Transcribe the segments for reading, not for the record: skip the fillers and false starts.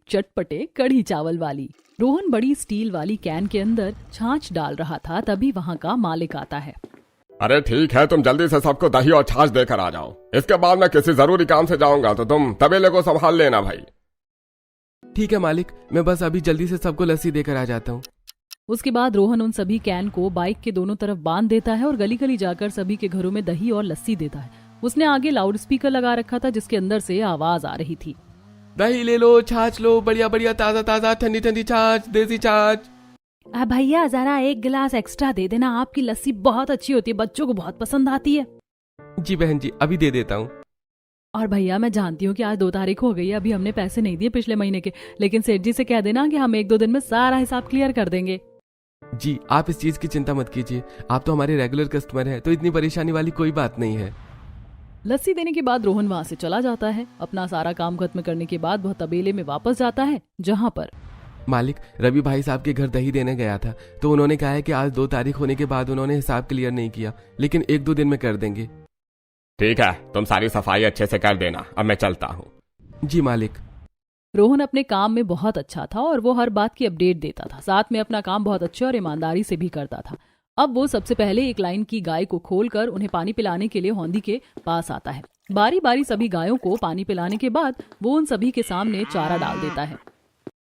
चटपटे कढ़ी चावल वाली। रोहन बड़ी स्टील वाली कैन के अंदर छाछ डाल रहा था, तभी वहाँ का मालिक आता है। अरे ठीक है, तुम जल्दी से सबको दही और छाछ देकर आ जाओ। इसके बाद मैं किसी जरूरी काम से जाऊंगा, तो तुम तबेले को संभाल लेना भाई। ठीक है मालिक, मैं बस अभी जल्दी से सबको लस्सी देकर आ जाता हूँ। उसके बाद रोहन उन सभी कैन को बाइक के दोनों तरफ बांध देता है और गली गली जाकर सभी के घरों में दही और लस्सी देता है। उसने आगे लाउड स्पीकर लगा रखा था, जिसके अंदर से आवाज आ रही थी, दही ले लो, छाछ लो, बढ़िया बढ़िया ताजा ताजा ठंडी ठंडी छाछ, देसी छाछ। भैया जरा एक गिलास एक्स्ट्रा दे देना, आपकी लस्सी बहुत अच्छी होती है, बच्चों को बहुत पसंद आती है। जी बहन जी, अभी दे देता हूँ। और भैया मैं जानती हूँ कि आज 2 तारीख हो गई है, अभी हमने पैसे नहीं दिए पिछले महीने के, लेकिन सेठ जी से कह देना कि हम 1-2 दिन में सारा हिसाब क्लियर कर देंगे। जी आप इस चीज की चिंता मत कीजिए, आप तो हमारे रेगुलर कस्टमर हैं, तो इतनी परेशानी वाली कोई बात नहीं है। लस्सी देने के बाद रोहन वहाँ से चला जाता है। अपना सारा काम खत्म करने के बाद वह तबेले में वापस जाता है, जहाँ पर मालिक रवि भाई साहब के घर दही देने गया था, तो उन्होंने कहा है कि आज 2 तारीख होने के बाद उन्होंने हिसाब क्लियर नहीं किया, लेकिन 1-2 दिन में कर देंगे। ठीक है, तुम सारी सफाई अच्छे से कर देना, अब मैं चलता हूँ। जी मालिक। रोहन अपने काम में बहुत अच्छा था और वो हर बात की अपडेट देता था, साथ में अपना काम बहुत अच्छे और ईमानदारी से भी करता था। अब वो सबसे पहले एक लाइन की गाय को खोलकर उन्हें पानी पिलाने के लिए हौंदी के पास आता है। बारी बारी सभी गायों को पानी पिलाने के बाद वो उन सभी के सामने चारा डाल देता है।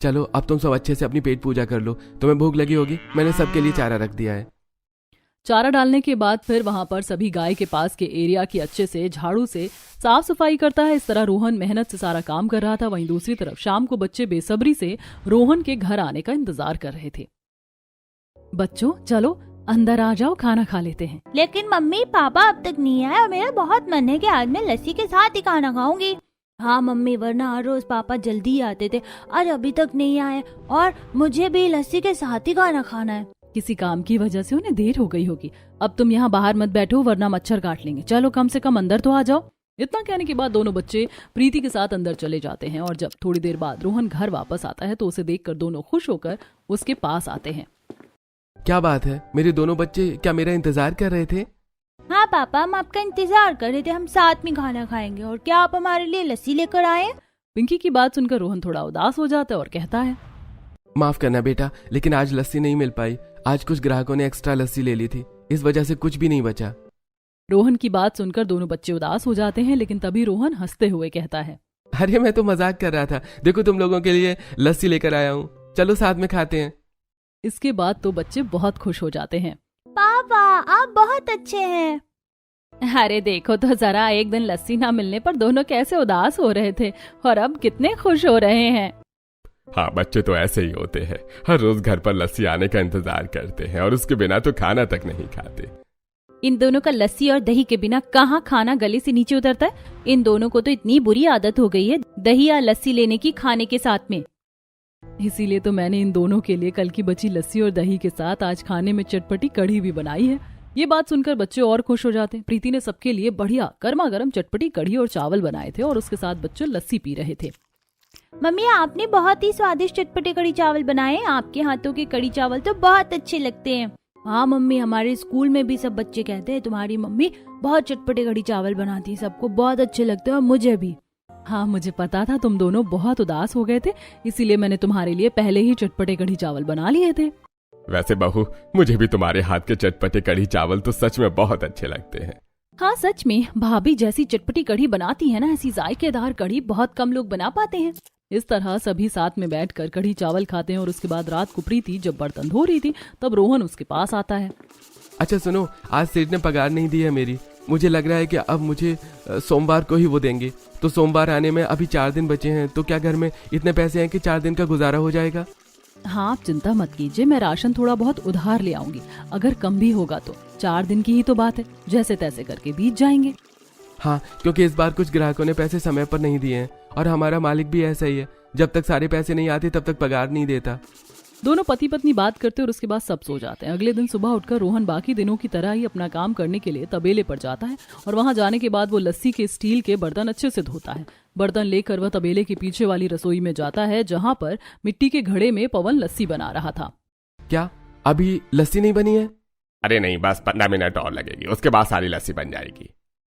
चलो अब तुम सब अच्छे से अपनी पेट पूजा कर लो, तुम्हें भूख लगी होगी, मैंने सबके लिए चारा रख दिया है। चारा डालने के बाद फिर वहां पर सभी गाय के पास के एरिया की अच्छे से झाड़ू से साफ सफाई करता है। इस तरह रोहन मेहनत से सारा काम कर रहा था। वहीं दूसरी तरफ शाम को बच्चे बेसब्री से रोहन के घर आने का इंतजार कर रहे थे। बच्चों चलो अंदर आ जाओ, खाना खा लेते हैं। लेकिन मम्मी पापा अब तक नहीं आए और मेरा बहुत मन है कि आज मैं लस्सी के साथ ही खाना खाऊंगी। हाँ मम्मी, वरना हर रोज पापा जल्दी ही आते थे, आज अभी तक नहीं आए और मुझे भी लस्सी के साथ ही खाना खाना है। किसी काम की वजह से उन्हें देर हो गई होगी। अब तुम यहाँ बाहर मत बैठो वरना मच्छर काट लेंगे, चलो कम से कम अंदर तो आ जाओ। इतना कहने के बाद दोनों बच्चे प्रीति के साथ अंदर चले जाते हैं और जब थोड़ी देर बाद रोहन घर वापस आता है तो उसे देखकर दोनों खुश होकर उसके पास आते हैं। क्या बात है, मेरे दोनों बच्चे क्या मेरा इंतजार कर रहे थे? हाँ पापा, हम आपका इंतजार कर रहे थे, हम साथ में खाना खाएंगे। और क्या आप हमारे लिए लस्सी लेकर आए? पिंकी की बात सुनकर रोहन थोड़ा उदास हो जाता है और कहता है, माफ करना बेटा, लेकिन आज लस्सी नहीं मिल पाई। आज कुछ ग्राहकों ने एक्स्ट्रा लस्सी ले ली थी, इस वजह से कुछ भी नहीं बचा। रोहन की बात सुनकर दोनों बच्चे उदास हो जाते हैं, लेकिन तभी रोहन हंसते हुए कहता है, अरे मैं तो मजाक कर रहा था, देखो तुम लोगों के लिए लस्सी लेकर आया हूँ, चलो साथ में खाते हैं। इसके बाद तो बच्चे बहुत खुश हो जाते हैं। पापा आप बहुत अच्छे हैं। अरे देखो तो जरा, एक दिन लस्सी ना मिलने पर दोनों कैसे उदास हो रहे थे और अब कितने खुश हो रहे हैं। हाँ, बच्चे तो ऐसे ही होते हैं, हर रोज घर पर लस्सी आने का इंतजार करते हैं और उसके बिना तो खाना तक नहीं खाते। इन दोनों का लस्सी और दही के बिना कहाँ खाना गले से नीचे उतरता है। इन दोनों को तो इतनी बुरी आदत हो गई है दही या लस्सी लेने की खाने के साथ में। इसीलिए तो मैंने इन दोनों के लिए कल की बची लस्सी और दही के साथ आज खाने में चटपटी कढ़ी भी बनाई है। ये बात सुनकर बच्चे और खुश हो जाते हैं। प्रीति ने सबके लिए बढ़िया गर्मा गर्म चटपटी कढ़ी और चावल बनाए थे और उसके साथ बच्चे लस्सी पी रहे थे। मम्मी आपने बहुत ही स्वादिष्ट चटपटे कढ़ी चावल बनाए, आपके हाथों के कढ़ी चावल तो बहुत अच्छे लगते हैं। हाँ मम्मी, हमारे स्कूल में भी सब बच्चे कहते हैं तुम्हारी मम्मी बहुत चटपटे कढ़ी चावल बनाती है, सबको बहुत अच्छे लगते हैं और मुझे भी। हाँ मुझे पता था तुम दोनों बहुत उदास हो गए थे, इसीलिए मैंने तुम्हारे लिए पहले ही चटपटे कढ़ी चावल बना लिए थे। वैसे बहू, मुझे भी तुम्हारे हाथ के चटपटे कढ़ी चावल तो सच में बहुत अच्छे लगते हैं। हाँ सच में, भाभी जैसी चटपटी कढ़ी बनाती है ना, ऐसी जायकेदार कढ़ी बहुत कम लोग बना पाते हैं। इस तरह सभी साथ में बैठकर कढ़ी चावल खाते हैं और उसके बाद रात को प्रीति जब बर्तन धो रही थी तब रोहन उसके पास आता है। अच्छा सुनो, आज सेठ ने पगार नहीं दी है मेरी, मुझे लग रहा है कि अब मुझे सोमवार को ही वो देंगे, तो सोमवार आने में अभी 4 दिन बचे हैं, तो क्या घर में इतने पैसे हैं कि 4 दिन का गुजारा हो जाएगा? हाँ आप चिंता मत कीजिए, मैं राशन थोड़ा बहुत उधार ले आऊंगी, अगर कम भी होगा तो 4 दिन की ही तो बात है, जैसे तैसे करके बीत जाएंगे। हाँ, क्योंकि इस बार कुछ ग्राहकों ने पैसे समय पर नहीं दिए हैं और हमारा मालिक भी ऐसा ही है, जब तक सारे पैसे नहीं आते तब तक पगार नहीं देता। दोनों पति पत्नी बात करते और उसके बाद सब सो जाते हैं। अगले दिन सुबह उठकर रोहन बाकी दिनों की तरह ही अपना काम करने के लिए तबेले पर जाता है और वहां जाने के बाद वो लस्सी के स्टील के बर्तन अच्छे से धोता है। बर्तन लेकर वह तबेले के पीछे वाली रसोई में जाता है जहाँ पर मिट्टी के घड़े में पवन लस्सी बना रहा था। क्या अभी लस्सी नहीं बनी है? अरे नहीं, बस 15 मिनट और लगेगी, उसके बाद सारी लस्सी बन जाएगी।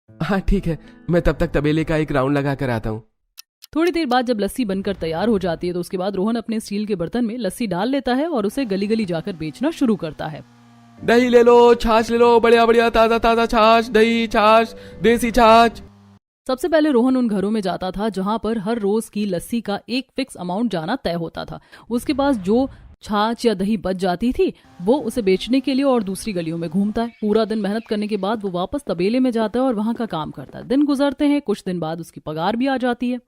हाँ ठीक है, मैं तब तक तबेले का एक राउंड लगा कर आता हूँ। थोड़ी देर बाद जब लस्सी बनकर तैयार हो जाती है तो उसके बाद रोहन अपने स्टील के बर्तन में लस्सी डाल लेता है और उसे गली गली जाकर बेचना शुरू करता है। दही ले लो, छाछ ले लो, बढ़िया बढ़िया ताजा ताजा छाछ, दही, छाछ, देसी छाछ। सबसे पहले रोहन उन घरों में जाता था जहां पर हर रोज की लस्सी का एक फिक्स अमाउंट जाना तय होता था। उसके पास जो छाछ या दही बच जाती थी वो उसे बेचने के लिए और दूसरी गलियों में घूमता है। पूरा दिन मेहनत करने के बाद वो वापस तबेले में जाता है और वहां का काम करता है। दिन गुजरते हैं, कुछ दिन बाद उसकी पगार भी आ जाती है।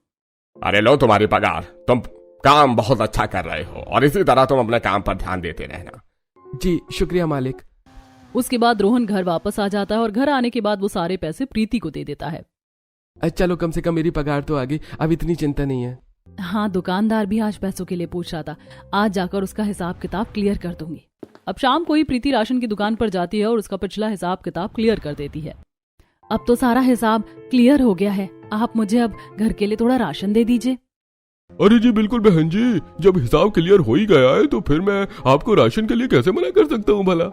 अरे लो तुम्हारी पगार, तुम काम बहुत अच्छा कर रहे हो और इसी तरह तुम अपने काम पर ध्यान देते रहना। जी शुक्रिया मालिक। उसके बाद रोहन घर वापस आ जाता है और घर आने के बाद वो सारे पैसे प्रीति को दे देता है। चलो कम से कम मेरी पगार तो आ गई, अब इतनी चिंता नहीं है। हाँ, दुकानदार भी आज पैसों के लिए पूछ रहा था, आज जाकर उसका हिसाब किताब क्लियर कर दूंगी। अब शाम को ही प्रीति राशन की दुकान पर जाती है और उसका पिछला हिसाब किताब क्लियर कर देती है। अब तो सारा हिसाब क्लियर हो गया है, आप मुझे अब घर के लिए थोड़ा राशन दे दीजिए। अरे जी बिल्कुल बहन जी, जब हिसाब क्लियर हो ही गया है तो फिर मैं आपको राशन के लिए कैसे मना कर सकता हूँ भला।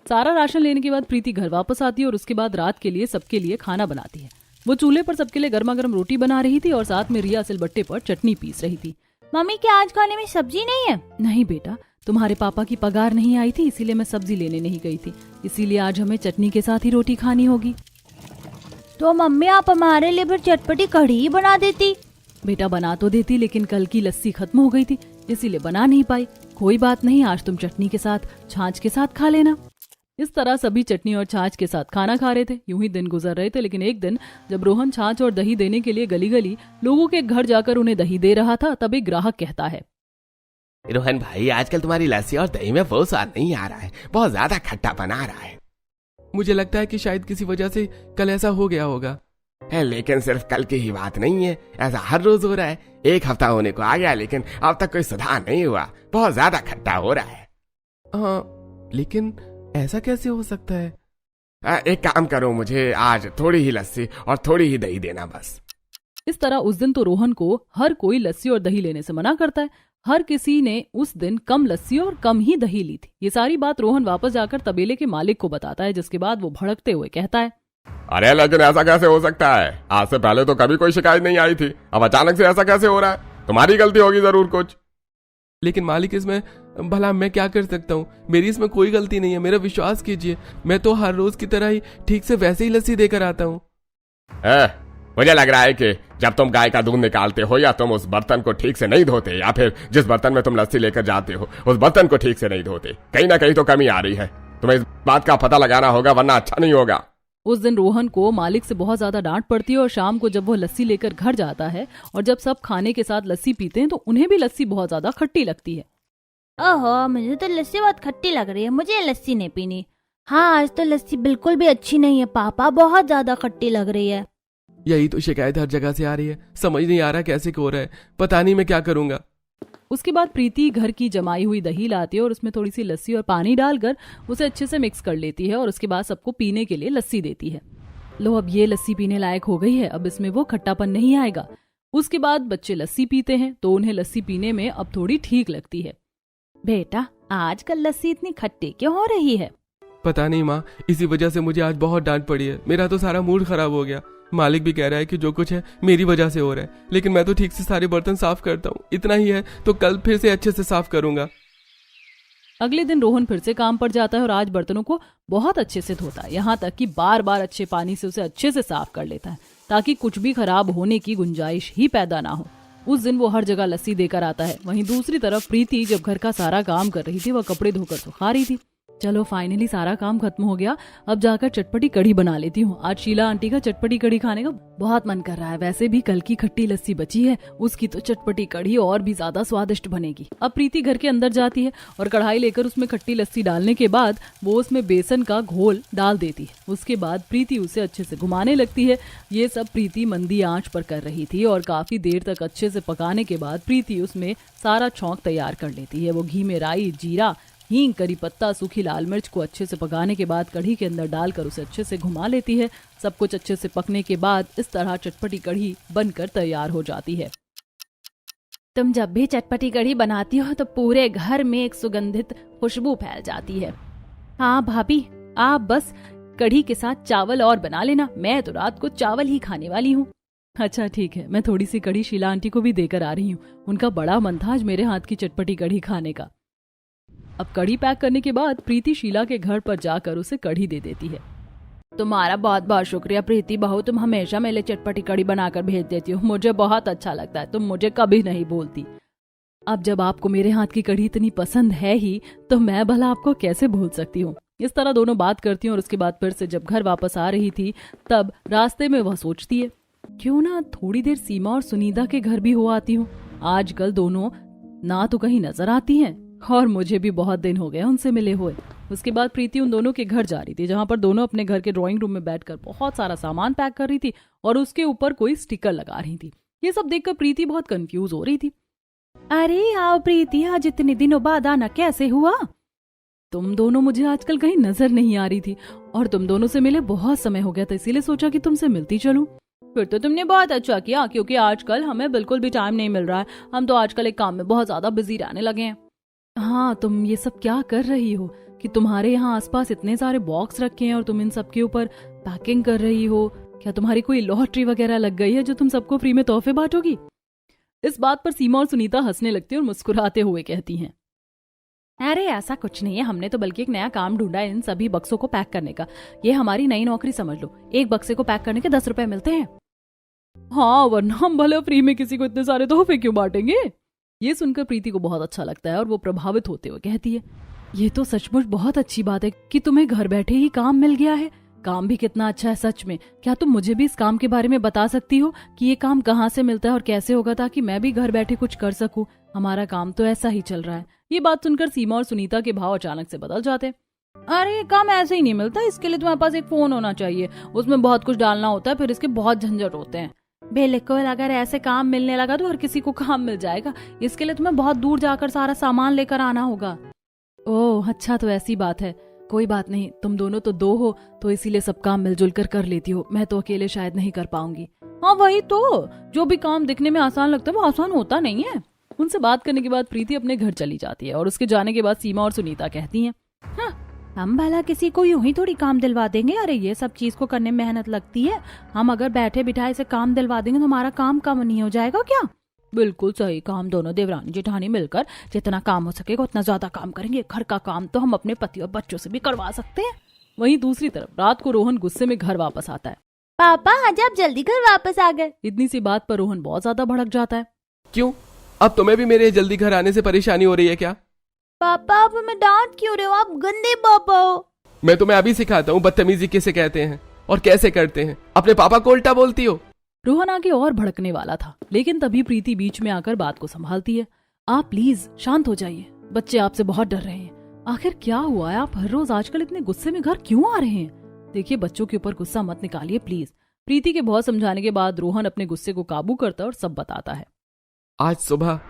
सारा राशन लेने के बाद प्रीति घर वापस आती है और उसके बाद रात के लिए सबके लिए खाना बनाती है। वो चूल्हे पर सबके लिए गर्मा गर्म रोटी बना रही थी और साथ में रिया सिलबट्टे पर चटनी पीस रही थी। मम्मी क्या आज खाने में सब्जी नहीं है? नहीं बेटा, तुम्हारे पापा की पगार नहीं आई थी इसीलिए मैं सब्जी लेने नहीं गई थी, इसीलिए आज हमें चटनी के साथ ही रोटी खानी होगी। तो मम्मी आप हमारे लिए फिर चटपटी कढ़ी ही बना देती। बेटा बना तो देती, लेकिन कल की लस्सी खत्म हो गई थी इसीलिए बना नहीं पाई। कोई बात नहीं, आज तुम चटनी के साथ छाछ के साथ खा लेना। इस तरह सभी चटनी और छाछ के साथ खाना खा रहे थे। यूं ही दिन गुजर रहे थे, लेकिन एक दिन जब रोहन छाछ और दही देने के लिए गली गली लोगों के घर जाकर उन्हें दही दे रहा था, तब एक ग्राहक कहता है, रोहन भाई आजकल तुम्हारी लस्सी और दही में वो स्वाद नहीं आ रहा है, बहुत ज्यादा खट्टा बना रहा है। मुझे लगता है कि शायद किसी वजह से कल ऐसा हो गया होगा। लेकिन सिर्फ कल की ही बात नहीं है, ऐसा हर रोज हो रहा है। एक हफ्ता होने को आ गया लेकिन अब तक कोई सुधार नहीं हुआ, बहुत ज्यादा खट्टा हो रहा है। हाँ लेकिन ऐसा कैसे हो सकता है? एक काम करो, मुझे आज थोड़ी ही लस्सी और थोड़ी ही दही देना बस। इस तरह उस दिन तो रोहन को हर कोई लस्सी और दही लेने से मना करता है। हर किसी ने उस दिन कम लस्सी और कम ही दही ली थी। ये सारी बात रोहन वापस जाकर तबेले के मालिक को बताता है, जिसके बाद वो भड़कते हुए कहता है, अरे लेकिन ऐसा कैसे हो सकता है? आज से पहले तो कभी कोई शिकायत नहीं आई थी, अब अचानक से ऐसा कैसे हो रहा है? तुम्हारी गलती होगी जरूर कुछ। लेकिन मालिक इसमें भला मैं क्या कर सकता हूँ? मेरी इसमें कोई गलती नहीं है, मेरा विश्वास कीजिए। मैं तो हर रोज की तरह ही ठीक से वैसे ही लस्सी देकर आता हूँ। मुझे लग रहा है कि जब तुम गाय का दूध निकालते हो या तुम उस बर्तन को ठीक से नहीं धोते या फिर जिस बर्तन में तुम लस्सी लेकर जाते हो उस बर्तन को ठीक से नहीं धोते, कहीं ना कहीं तो कमी आ रही है। तुम्हें इस बात का पता लगाना होगा वरना अच्छा नहीं होगा। उस दिन रोहन को मालिक से बहुत ज्यादा डांट पड़ती है और शाम को जब वो लस्सी लेकर घर जाता है और जब सब खाने के साथ लस्सी पीते हैं तो उन्हें भी लस्सी बहुत ज्यादा खट्टी लगती है। ओहो, मुझे तो लस्सी बहुत खट्टी लग रही है, मुझे लस्सी नहीं पीनी। हाँ, आज तो लस्सी बिल्कुल भी अच्छी नहीं है पापा, बहुत ज्यादा खट्टी लग रही है। यही तो शिकायत हर जगह से आ रही है, समझ नहीं आ रहा कैसे हो रहा है, पता नहीं मैं क्या करूंगा। उसके बाद प्रीति घर की जमाई हुई दही लाती है और उसमें थोड़ी सी लस्सी और पानी डालकर उसे अच्छे से मिक्स कर लेती है और उसके बाद सबको पीने के लिए लस्सी देती है। लो, अब ये लस्सी पीने लायक हो गई है, अब इसमें वो खट्टापन नहीं आएगा। उसके बाद बच्चे लस्सी पीते हैं तो उन्हें लस्सी पीने में अब थोड़ी ठीक लगती है। बेटा, आजकल लस्सी इतनी खट्टी क्यों हो रही है? पता नहीं माँ, इसी वजह से मुझे आज बहुत डांट पड़ी है। मेरा तो सारा मूड खराब हो गया। मालिक भी कह रहा है कि जो कुछ है मेरी वजह से हो रहा है, लेकिन मैं तो ठीक से सारे बर्तन साफ करता हूँ। इतना ही है तो कल फिर से अच्छे से साफ करूंगा। अगले दिन रोहन फिर से काम पर जाता है और आज बर्तनों को बहुत अच्छे से धोता है, यहाँ तक कि बार बार अच्छे पानी से उसे अच्छे से साफ कर लेता है ताकि कुछ भी खराब होने की गुंजाइश ही पैदा ना हो। उस दिन वो हर जगह लस्सी देकर आता है। वहीं दूसरी तरफ प्रीति जब घर का सारा काम कर रही थी, वह कपड़े धोकर सुखा रही थी। चलो फाइनली सारा काम खत्म हो गया, अब जाकर चटपटी कढ़ी बना लेती हूँ। आज शीला आंटी का चटपटी कढ़ी खाने का बहुत मन कर रहा है। वैसे भी कल की खट्टी लस्सी बची है, उसकी तो चटपटी कढ़ी और भी ज्यादा स्वादिष्ट बनेगी। अब प्रीति घर के अंदर जाती है और कढ़ाई लेकर उसमें खट्टी लस्सी डालने के बाद वो उसमें बेसन का घोल डाल देती है। उसके बाद प्रीति उसे अच्छे से घुमाने लगती है। ये सब प्रीति मंदी आंच पर कर रही थी और काफी देर तक अच्छे से पकाने के बाद प्रीति उसमें सारा छौंक तैयार कर लेती है। वो घी में राई, जीरा, हींग, करी पत्ता, सूखी लाल मिर्च को अच्छे से पकाने के बाद कढ़ी के अंदर डालकर उसे अच्छे से घुमा लेती है। सब कुछ अच्छे से पकने के बाद इस तरह चटपटी कढ़ी बनकर तैयार हो जाती है। तुम जब भी चटपटी कढ़ी बनाती हो तो पूरे घर में एक सुगंधित खुशबू फैल जाती है। हाँ भाभी, आप बस कढ़ी के साथ चावल और बना लेना, मैं तो रात को चावल ही खाने वाली हूँ। अच्छा ठीक है, मैं थोड़ी सी कढ़ी शीला आंटी को भी देकर आ रही हूँ। उनका बड़ा मन था आज मेरे हाथ की चटपटी कढ़ी खाने का। अब कढ़ी पैक करने के बाद प्रीति शीला के घर पर जाकर उसे कढ़ी दे देती है। तुम्हारा बहुत बहुत शुक्रिया प्रीति बहू, तुम हमेशा मेरे लिए चटपटी कढ़ी बनाकर भेज देती हो, मुझे बहुत अच्छा लगता है, तुम मुझे कभी नहीं बोलती। अब जब आपको मेरे हाथ की कढ़ी इतनी पसंद है ही तो मैं भला आपको कैसे भूल सकती हूँ। इस तरह दोनों बात करती हैं और उसके बाद फिर से जब घर वापस आ रही थी तब रास्ते में वह सोचती है, क्यों ना थोड़ी देर सीमा और सुनीता के घर भी हो आती हूँ। आजकल दोनों ना तो कहीं नजर आती हैं और मुझे भी बहुत दिन हो गए उनसे मिले हुए। उसके बाद प्रीति उन दोनों के घर जा रही थी जहां पर दोनों अपने घर के ड्राइंग रूम में बैठकर बहुत सारा सामान पैक कर रही थी और उसके ऊपर कोई स्टिकर लगा रही थी। ये सब देखकर प्रीति बहुत कंफ्यूज हो रही थी। अरे आओ प्रीति, आज इतने दिनों बाद आना कैसे हुआ? तुम दोनों मुझे आजकल कहीं नजर नहीं आ रही थी और तुम दोनों से मिले बहुत समय हो गया था, इसीलिए सोचा कि तुमसे मिलती चलूं। फिर तो तुमने बहुत अच्छा किया, क्योंकि आजकल हमें बिल्कुल भी टाइम नहीं मिल रहा है। हम तो आजकल एक काम में बहुत ज्यादा बिजी रहने लगे हैं। हाँ, तुम ये सब क्या कर रही हो कि तुम्हारे यहाँ आसपास इतने सारे बॉक्स रखे हैं और तुम इन सब के ऊपर पैकिंग कर रही हो? क्या तुम्हारी कोई लॉटरी वगैरह लग गई है जो तुम सबको फ्री में तोहफे बांटोगी? इस बात पर सीमा और सुनीता हंसने लगती हैं और मुस्कुराते हुए कहती हैं, अरे ऐसा कुछ नहीं है, हमने तो बल्कि एक नया काम ढूंढा है इन सभी बक्सों को पैक करने का। ये हमारी नई नौकरी समझ लो। एक बक्से को पैक करने के 10 रुपए मिलते हैं। हाँ, वरना हम भले फ्री में किसी को इतने सारे तोहफे क्यों बांटेंगे? ये सुनकर प्रीति को बहुत अच्छा लगता है और वो प्रभावित होते हुए कहती है, ये तो सचमुच बहुत अच्छी बात है कि तुम्हें घर बैठे ही काम मिल गया है। काम भी कितना अच्छा है सच में। क्या तुम मुझे भी इस काम के बारे में बता सकती हो कि ये काम कहाँ से मिलता है और कैसे होगा, ताकि मैं भी घर बैठे कुछ कर सकूं? हमारा काम तो ऐसा ही चल रहा है। ये बात सुनकर सीमा और सुनीता के भाव अचानक से बदल जाते। अरे ये काम ऐसे ही नहीं मिलता, इसके लिए तुम्हारे पास एक फोन होना चाहिए, उसमें बहुत कुछ डालना होता है, फिर इसके बहुत झंझट होते हैं। बिल्कुल, अगर ऐसे काम मिलने लगा तो हर किसी को काम मिल जाएगा। इसके लिए तुम्हें बहुत दूर जाकर सारा सामान लेकर आना होगा। ओह अच्छा, तो ऐसी बात है। कोई बात नहीं, तुम दोनों तो दो हो तो इसीलिए सब काम मिलजुल कर लेती हो। मैं तो अकेले शायद नहीं कर पाऊंगी। हाँ वही तो, जो भी काम दिखने में आसान लगता है वो आसान होता नहीं है। उनसे बात करने के बाद प्रीति अपने घर चली जाती है और उसके जाने के बाद सीमा और सुनीता कहती हैं, हाँ, हम भला किसी को यूं ही थोड़ी काम दिलवा देंगे। अरे ये सब चीज को करने में मेहनत लगती है। हम अगर बैठे बिठाए से काम दिलवा देंगे तो हमारा काम कम नहीं हो जाएगा क्या? बिल्कुल सही। काम दोनों देवरानी जेठानी मिलकर जितना काम हो सकेगा उतना ज्यादा काम करेंगे। घर का काम तो हम अपने पति और बच्चों से भी करवा सकते हैं। वहीं दूसरी तरफ रात को रोहन गुस्से में घर वापस आता है। पापा आज आप जल्दी घर वापस आ गए। इतनी सी बात पर रोहन बहुत ज्यादा भड़क जाता है। क्यों? अब तुम्हें भी मेरे जल्दी घर आने से परेशानी हो रही है क्या? पापा आप हमें डांट क्यों रहे हो? आप गंदे पापा हो। मैं तुम्हें अभी सिखाता हूँ बदतमीजी किसे कहते हैं और कैसे करते हैं। अपने पापा को उल्टा बोलती हो। रोहन आगे और भड़कने वाला था, लेकिन तभी प्रीति बीच में आकर बात को संभालती है। आप प्लीज शांत हो जाइए, बच्चे आपसे बहुत डर रहे हैं। आखिर क्या हुआ है? आप हर रोज आजकल इतने गुस्से में घर क्यों आ रहे हैं? देखिए, बच्चों के ऊपर गुस्सा मत निकालिए प्लीज। प्रीति के बहुत समझाने के बाद रोहन अपने गुस्से को काबू करता और सब बताता है। आज सुबह,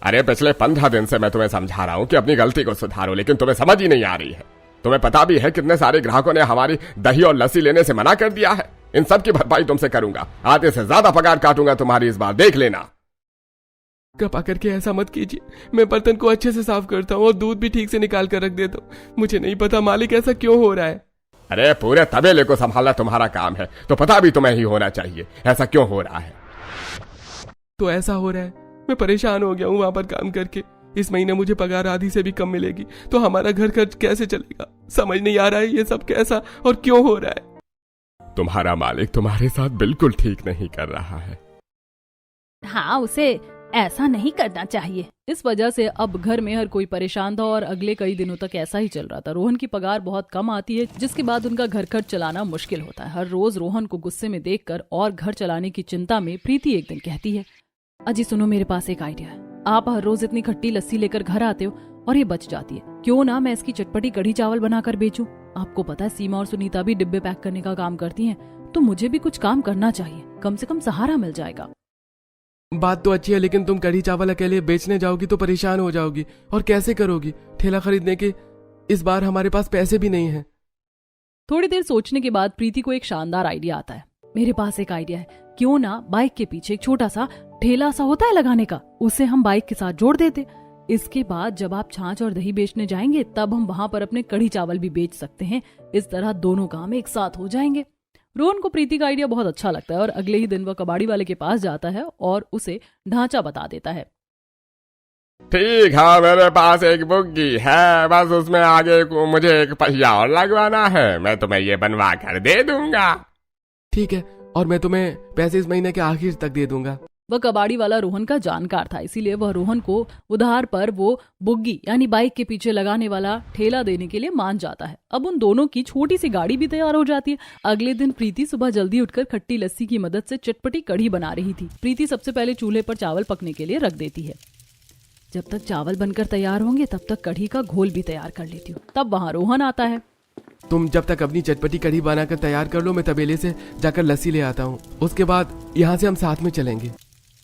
अरे पिछले 15 दिन से मैं तुम्हें समझा रहा हूँ कि अपनी गलती को सुधारो, लेकिन तुम्हें समझ ही नहीं आ रही है। तुम्हें पता भी है कितने सारे ग्राहकों ने हमारी दही और लस्सी लेने से मना कर दिया है। इन सब की भरपाई तुमसे करूंगा। आधे से ज्यादा पगार काटूंगा तुम्हारी इस बार, देख लेना। कृपा करके ऐसा मत कीजिए। मैं बर्तन को अच्छे से साफ करता हूँ और दूध भी ठीक से निकाल कर रख देता हूँ। मुझे नहीं पता मालिक ऐसा क्यों हो रहा है। अरे पूरे तबेले को संभालना तुम्हारा काम है, तो पता भी तुम्हें ही होना चाहिए ऐसा क्यों हो रहा है। तो ऐसा हो रहा है, मैं परेशान हो गया हूँ वहां पर काम करके। इस महीने मुझे पगार आधी से भी कम मिलेगी, तो हमारा घर खर्च कैसे चलेगा? समझ नहीं आ रहा है ये सब कैसा और क्यों हो रहा है। तुम्हारा मालिक तुम्हारे साथ बिल्कुल ठीक नहीं कर रहा है। हाँ, उसे ऐसा नहीं करना चाहिए। इस वजह से अब घर में हर कोई परेशान था और अगले कई दिनों तक ऐसा ही चल रहा था। रोहन की पगार बहुत कम आती है, जिसके बाद उनका घर खर्च चलाना मुश्किल होता है। हर रोज रोहन को गुस्से में देखकर और घर चलाने की चिंता में प्रीति एक दिन कहती है, अजी सुनो, मेरे पास एक आइडिया है। आप हर रोज इतनी खट्टी लस्सी लेकर घर आते हो और ये बच जाती है, क्यों ना मैं इसकी चटपटी कढ़ी चावल बनाकर बेचूं? आपको पता है सीमा और सुनीता भी डिब्बे पैक करने का काम करती हैं, तो मुझे भी कुछ काम करना चाहिए। कम से कम सहारा मिल जाएगा। बात तो अच्छी है, लेकिन तुम कढ़ी चावल अकेले बेचने जाओगी तो परेशान हो जाओगी। और कैसे करोगी? ठेला खरीदने के इस बार हमारे पास पैसे भी नहीं है। थोड़ी देर सोचने के बाद प्रीति को एक शानदार आइडिया आता है। मेरे पास एक आइडिया है, क्यों ना बाइक के पीछे एक छोटा सा ठेला सा होता है लगाने का, उसे हम बाइक के साथ जोड़ देते। इसके बाद जब आप छाछ और दही बेचने जाएंगे तब हम वहां पर अपने कढ़ी चावल भी बेच सकते हैं। इस तरह दोनों काम एक साथ हो जाएंगे। रोहन को प्रीति का आइडिया बहुत अच्छा लगता है और अगले ही दिन वह कबाड़ी वाले के पास जाता है और उसे ढांचा बता देता है। ठीक है, मेरे पास एक बुग्गी है, बस उसमें आगे को मुझे एक पहिया और लगवाना है, मैं तुम्हें ये बनवा कर दे दूंगा। ठीक है, और मैं तुम्हें पैसे इस महीने के आखिर तक दे दूंगा। वह कबाड़ी वाला रोहन का जानकार था, इसीलिए वह रोहन को उधार पर वो बुग्गी यानी बाइक के पीछे लगाने वाला ठेला देने के लिए मान जाता है। अब उन दोनों की छोटी सी गाड़ी भी तैयार हो जाती है। अगले दिन प्रीति सुबह जल्दी उठकर खट्टी लस्सी की मदद से चटपटी कढ़ी बना रही थी। प्रीति सबसे पहले चूल्हे पर चावल पकने के लिए रख देती है। जब तक चावल बनकर तैयार होंगे तब तक कढ़ी का घोल भी तैयार कर लेती हूँ। तब वहाँ रोहन आता है। तुम जब तक अपनी चटपटी कढ़ी बनाकर तैयार कर लो, मैं तबेले से जाकर लस्सी ले आता हूँ, उसके बाद यहाँ से हम साथ में चलेंगे।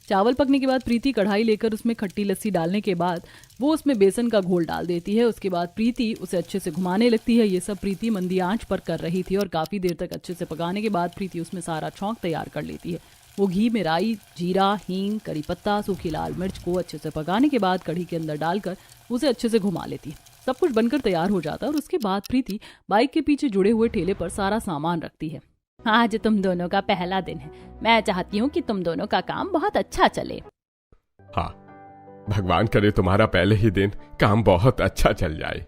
चावल पकने के बाद प्रीति कढ़ाई लेकर उसमें खट्टी लस्सी डालने के बाद वो उसमें बेसन का घोल डाल देती है। उसके बाद प्रीति उसे अच्छे से घुमाने लगती है। ये सब प्रीति मंदी आंच पर कर रही थी और काफी देर तक अच्छे से पकाने के बाद प्रीति उसमें सारा छौंक तैयार कर लेती है। वो घी में राई, जीरा, हींग, करी पत्ता, सूखी लाल मिर्च को अच्छे से पकाने के बाद कढ़ी के अंदर डालकर उसे अच्छे से घुमा लेती है। सब कुछ बनकर तैयार हो जाता है और उसके बाद प्रीति बाइक के पीछे जुड़े हुए ठेले पर सारा सामान रखती है। आज तुम दोनों का पहला दिन है, मैं चाहती हूँ कि तुम दोनों का काम बहुत अच्छा चले। हाँ, भगवान करे तुम्हारा पहले ही दिन काम बहुत अच्छा चल जाए।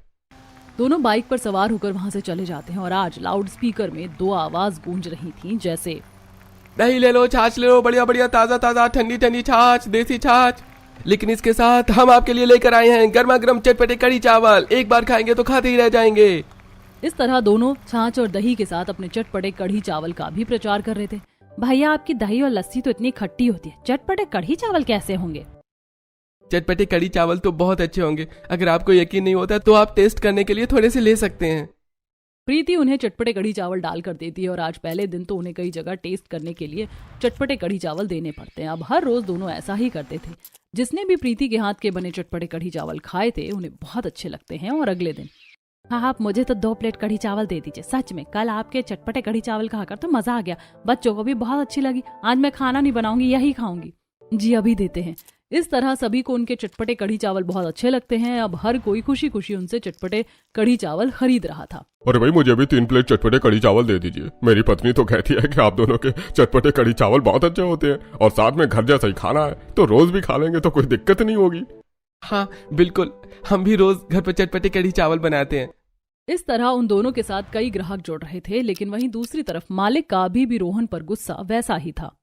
दोनों बाइक पर सवार होकर वहां से चले जाते हैं और आज लाउड स्पीकर में दो आवाज गूंज रही थी, जैसे दही ले लो, छाछ ले लो, बढ़िया बढ़िया ताजा ताजा ठंडी ठंडी छाछ, देसी छाछ, लेकिन इसके साथ हम आपके लिए लेकर आए हैं गर्मा गर्म चटपटे कढ़ी चावल, एक बार खाएंगे तो खाते ही रह जाएंगे। इस तरह दोनों छाछ और दही के साथ अपने चटपटे कढ़ी चावल का भी प्रचार कर रहे थे। भैया, आपकी दही और लस्सी तो इतनी खट्टी होती है, चटपटे कढ़ी चावल कैसे होंगे? चटपटे कढ़ी चावल तो बहुत अच्छे होंगे, अगर आपको यकीन नहीं होता तो आप टेस्ट करने के लिए थोड़े से ले सकते हैं। प्रीति उन्हें चटपटे कढ़ी चावल डाल कर देती है और आज पहले दिन तो उन्हें कई जगह टेस्ट करने के लिए चटपटे कढ़ी चावल देने पड़ते हैं। अब हर रोज दोनों ऐसा ही करते थे। जिसने भी प्रीति के हाथ के बने चटपटे कढ़ी चावल खाए थे उन्हें बहुत अच्छे लगते हैं। और अगले दिन, हाँ, आप मुझे तो 2 प्लेट कढ़ी चावल दे दीजिए, सच में कल आपके चटपटे कढ़ी चावल खाकर तो मजा आ गया, बच्चों को भी बहुत अच्छी लगी, आज मैं खाना नहीं बनाऊंगी, यही खाऊंगी। जी अभी देते हैं। इस तरह सभी को उनके चटपटे कढ़ी चावल बहुत अच्छे लगते हैं। अब हर कोई खुशी खुशी उनसे चटपटे कढ़ी चावल खरीद रहा था। अरे भाई, मुझे भी 3 प्लेट चटपटे कढ़ी चावल दे दीजिए। मेरी पत्नी तो कहती है कि आप दोनों के चटपटे कढ़ी चावल बहुत अच्छे होते हैं और साथ में घर जैसा ही खाना है, तो रोज भी खा लेंगे तो कोई दिक्कत नहीं होगी। हाँ बिल्कुल, हम भी रोज घर पर चटपटे कढ़ी चावल बनाते हैं। इस तरह उन दोनों के साथ कई ग्राहक जुड़ रहे थे, लेकिन वहीं दूसरी तरफ मालिक का अभी भी रोहन पर गुस्सा वैसा ही था।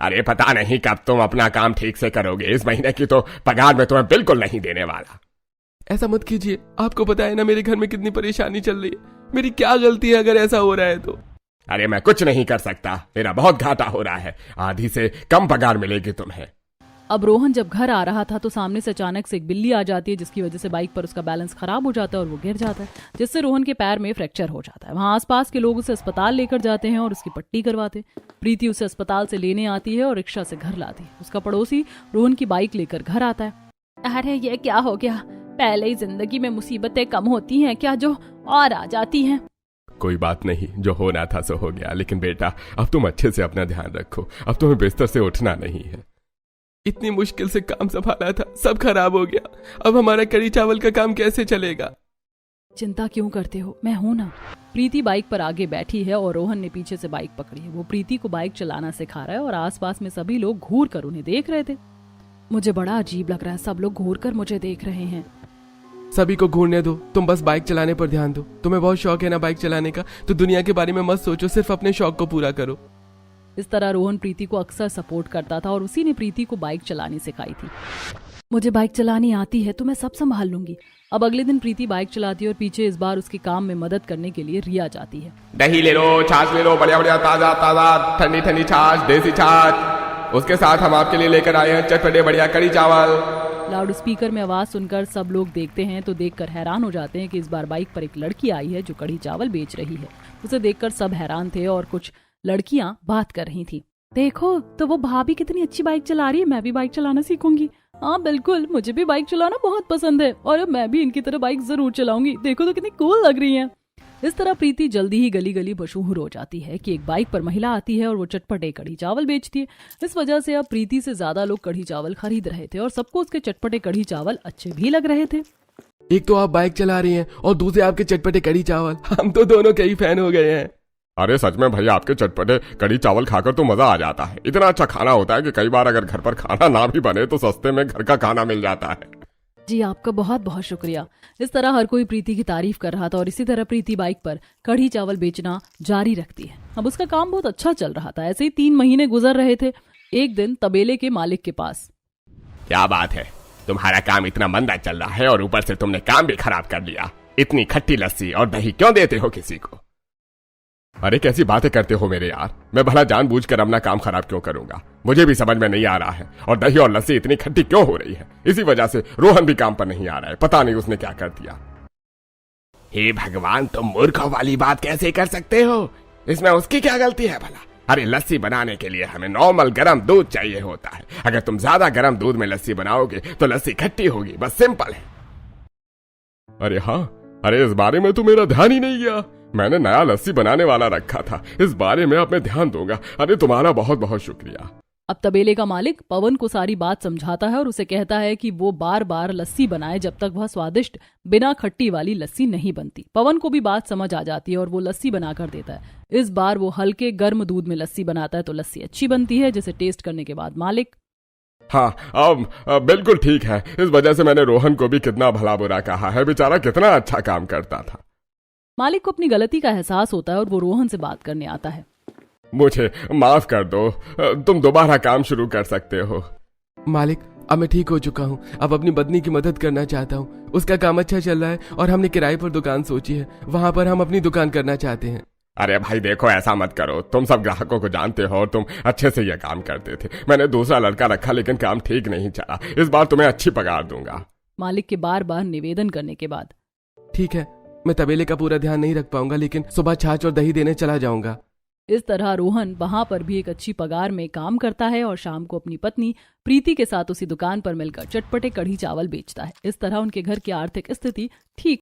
अरे पता नहीं कब तुम अपना काम ठीक से करोगे, इस महीने की तो पगार मैं तुम्हें बिल्कुल नहीं देने वाला। ऐसा मत कीजिए, आपको पता है ना मेरे घर में कितनी परेशानी चल रही है, मेरी क्या गलती है अगर ऐसा हो रहा है तो? अरे मैं कुछ नहीं कर सकता, मेरा बहुत घाटा हो रहा है, आधी से कम पगार मिलेगी तुम्हें। अब रोहन जब घर आ रहा था तो सामने से अचानक से एक बिल्ली आ जाती है, जिसकी वजह से बाइक पर उसका बैलेंस खराब हो जाता है और वो गिर जाता है, जिससे रोहन के पैर में फ्रैक्चर हो जाता है। वहाँ आसपास के लोग उसे अस्पताल लेकर जाते हैं और उसकी पट्टी करवाते। प्रीति उसे अस्पताल से लेने आती है और रिक्शा से घर लाती है। उसका पड़ोसी रोहन की बाइक लेकर घर आता है। अरे ये क्या हो गया, पहले ही जिंदगी में मुसीबतें कम होती हैं क्या जो और आ जाती हैं? कोई बात नहीं, जो होना था सो हो गया, लेकिन बेटा अब तुम अच्छे से अपना ध्यान रखो, अब तुम्हें बिस्तर से उठना नहीं है। इतनी मुश्किल से काम संभाला था, सब खराब हो गया, अब हमारा कढ़ी चावल का काम कैसे चलेगा? चिंता क्यों करते हो, मैं हूं ना। प्रीति बाइक पर आगे बैठी है और रोहन ने पीछे से बाइक पकड़ी है। वो प्रीति को बाइक चलाना सिखा रहा है और आसपास में सभी लोग घूर कर उन्हें देख रहे थे। मुझे बड़ा अजीब लग रहा है, सब लोग घूर कर मुझे देख रहे हैं। सभी को घूरने दो, तुम बस बाइक चलाने पर ध्यान दो। तुम्हें बहुत शौक है ना बाइक चलाने का, तो दुनिया के बारे में मत सोचो, सिर्फ अपने शौक को पूरा करो। इस तरह रोहन प्रीति को अक्सर सपोर्ट करता था और उसी ने प्रीति को बाइक चलानी सिखाई थी। मुझे बाइक चलानी आती है तो मैं सब संभाल लूंगी। अब अगले दिन प्रीति बाइक चलाती है और पीछे इस बार उसके काम में मदद करने के लिए रिया जाती है। दही ले लो, छाछ ले लो, बढ़िया बढ़िया ताजा ताजा ठंडी ठंडी छाछ, देसी छाछ, उसके साथ हम आपके लिए लेकर आए हैं चटपटे बढ़िया कढ़ी चावल। लाउड स्पीकर में आवाज सुनकर सब लोग देखते हैं तो देखकर हैरान हो जाते हैं कि इस बार बाइक पर एक लड़की आई है जो कढ़ी चावल बेच रही है। उसे देखकर सब हैरान थे और कुछ लड़कियां बात कर रही थी। देखो तो वो भाभी कितनी अच्छी बाइक चला रही है, मैं भी बाइक चलाना सीखूंगी। हाँ बिल्कुल, मुझे भी बाइक चलाना बहुत पसंद है और अब मैं भी इनकी तरह बाइक जरूर चलाऊंगी, देखो तो कितनी कूल लग रही है। इस तरह प्रीति जल्दी ही गली गली मशहूर हो जाती है कि एक बाइक पर महिला आती है और वो चटपटे कढ़ी चावल बेचती है। इस वजह से अब प्रीति से ज्यादा लोग कढ़ी चावल खरीद रहे थे और सबको उसके चटपटे कढ़ी चावल अच्छे भी लग रहे थे। एक तो आप बाइक चला रही हैं और दूसरे आपके चटपटे कढ़ी चावल, हम तो दोनों के ही फैन हो गए हैं। अरे सच में भैया, आपके चटपटे कड़ी चावल खाकर तो मजा आ जाता है। इतना अच्छा खाना होता है कि कई बार अगर घर पर खाना ना भी बने तो सस्ते में घर का खाना मिल जाता है। जी आपका बहुत बहुत शुक्रिया। इस तरह हर कोई प्रीति की तारीफ कर रहा था और इसी तरह प्रीति बाइक पर कढ़ी चावल बेचना जारी रखती है। अब उसका काम बहुत अच्छा चल रहा था। ऐसे ही 3 महीने गुजर रहे थे। एक दिन तबेले के मालिक के पास, क्या बात है, तुम्हारा काम इतना मंदा चल रहा है और ऊपर से तुमने काम भी खराब कर लिया। इतनी खट्टी लस्सी और दही क्यों देते हो किसी को? अरे कैसी बातें करते हो मेरे यार, मैं भला जानबूझकर अपना काम खराब क्यों करूंगा? मुझे भी समझ में नहीं आ रहा है। और दही और लस्सी इतनी खट्टी क्यों हो रही है? इसी वजह से रोहन भी काम पर नहीं आ रहा है। पता नहीं उसने क्या कर दिया। हे भगवान, तुम मूर्खों वाली बात कैसे कर सकते हो? इसमें उसकी क्या गलती है भला? अरे लस्सी बनाने के लिए हमें नॉर्मल गर्म दूध चाहिए होता है। अगर तुम ज्यादा गर्म दूध में लस्सी बनाओगे तो लस्सी खट्टी होगी, बस सिंपल है। अरे हाँ, अरे इस बारे में तो मेरा ध्यान ही नहीं गया। मैंने नया लस्सी बनाने वाला रखा था। इस बारे में अब मैं ध्यान दूंगा। अरे तुम्हारा बहुत बहुत शुक्रिया। अब तबेले का मालिक पवन को सारी बात समझाता है और उसे कहता है कि वो बार बार लस्सी बनाए जब तक वह स्वादिष्ट बिना खट्टी वाली लस्सी नहीं बनती। पवन को भी बात समझ आ जाती है और वो लस्सी बनाकर देता है। इस बार वो हल्के गर्म दूध में लस्सी बनाता है तो लस्सी अच्छी बनती है, जिसे टेस्ट करने के बाद मालिक, हाँ अब बिल्कुल ठीक है। इस वजह से मैंने रोहन को भी कितना भला बुरा कहा है। बेचारा कितना अच्छा काम करता था। मालिक को अपनी गलती का एहसास होता है और वो रोहन से बात करने आता है। मुझे माफ कर दो, तुम दोबारा काम शुरू कर सकते हो। मालिक, अब मैं ठीक हो चुका हूँ। अब अपनी पत्नी की मदद करना चाहता हूँ। उसका काम अच्छा चल रहा है और हमने किराए पर दुकान सोची है। वहाँ पर हम अपनी दुकान करना चाहते हैं। अरे भाई देखो, ऐसा मत करो। तुम सब ग्राहकों को जानते हो और तुम अच्छे से यह काम करते थे। मैंने दूसरा लड़का रखा लेकिन काम ठीक नहीं चला। इस बार तुम्हें अच्छी पगार दूंगा। मालिक के बार बार निवेदन करने के बाद, ठीक है, मैं तबेले का पूरा ध्यान नहीं रख पाऊंगा, लेकिन सुबह छाछ और दही देने चला जाऊंगा। इस तरह रोहन वहां पर भी एक अच्छी पगार में काम करता है और शाम को अपनी पत्नी प्रीति के साथ उसी दुकान पर मिलकर चटपटे कढ़ी चावल बेचता है। इस तरह उनके घर की आर्थिक स्थिति ठीक